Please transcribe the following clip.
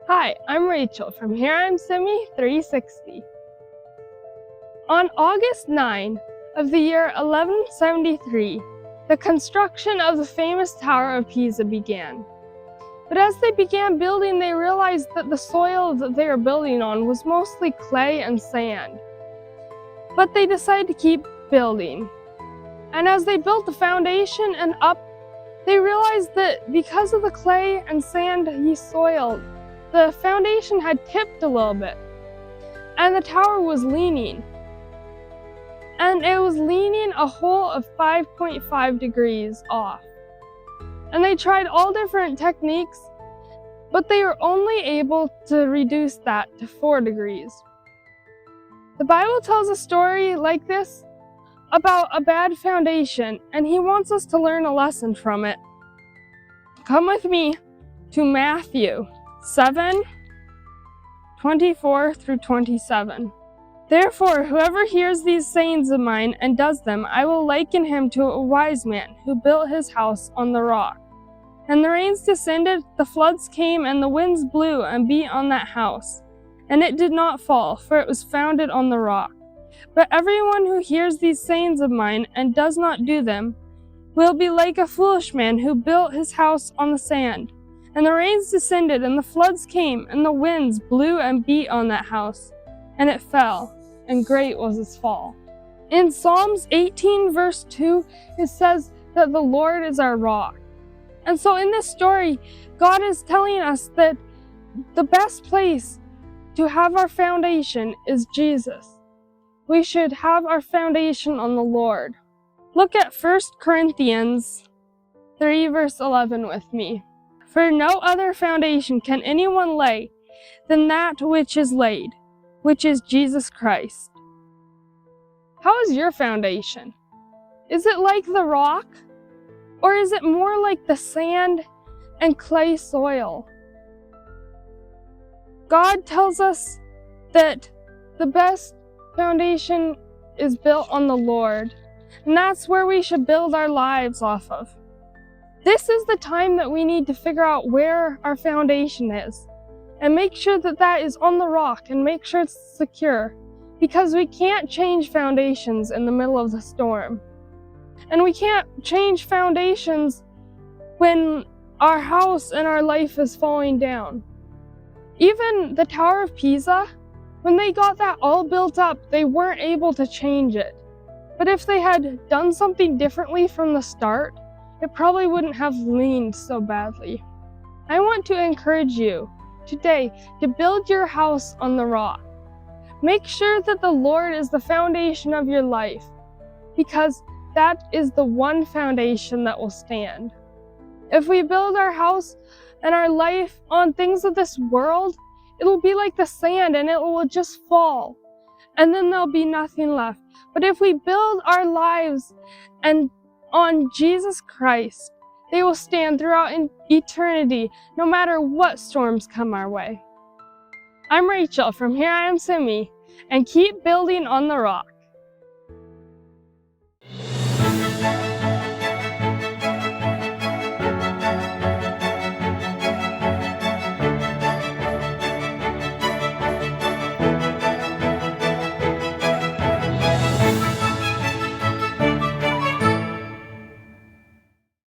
Hi, I'm Rachel from Here I'm Simi 360. On August 9 of the year 1173, the construction of the famous Tower of Pisa began. But as they began building, they realized that the soil that they were building on was mostly clay and sand. But they decided to keep building. And as they built the foundation and up, they realized that because of the clay and sandy soil, the foundation had tipped a little bit, and the tower was leaning. And it was leaning a whole of 5.5 degrees off. And they tried all different techniques, but they were only able to reduce that to 4 degrees. The Bible tells a story like this about a bad foundation, and he wants us to learn a lesson from it. Come with me to Matthew 7:24 through 27. Therefore, whoever hears these sayings of mine and does them, I will liken him to a wise man who built his house on the rock. And the rains descended, the floods came, and the winds blew and beat on that house. And it did not fall, for it was founded on the rock. But everyone who hears these sayings of mine and does not do them will be like a foolish man who built his house on the sand. And the rains descended, and the floods came, and the winds blew and beat on that house. And it fell, and great was its fall. In Psalms 18 verse 2, it says that the Lord is our rock. And so in this story, God is telling us that the best place to have our foundation is Jesus. We should have our foundation on the Lord. Look at 1 Corinthians 3 verse 11 with me. For no other foundation can anyone lay than that which is laid, which is Jesus Christ. How is your foundation? Is it like the rock? Or is it more like the sand and clay soil? God tells us that the best foundation is built on the Lord, and that's where we should build our lives off of. This is the time that we need to figure out where our foundation is and make sure that that is on the rock and make sure it's secure, because we can't change foundations in the middle of the storm. And we can't change foundations when our house and our life is falling down. Even the Tower of Pisa, when they got that all built up, they weren't able to change it. But if they had done something differently from the start, it probably wouldn't have leaned so badly. I want to encourage you today to build your house on the rock. Make sure that the Lord is the foundation of your life, because that is the one foundation that will stand. If we build our house and our life on things of this world, it'll be like the sand and it will just fall, and then there'll be nothing left. But if we build our lives and on Jesus Christ, they will stand throughout eternity, no matter what storms come our way. I'm Rachel from Here I Am Simi, and keep building on the rock.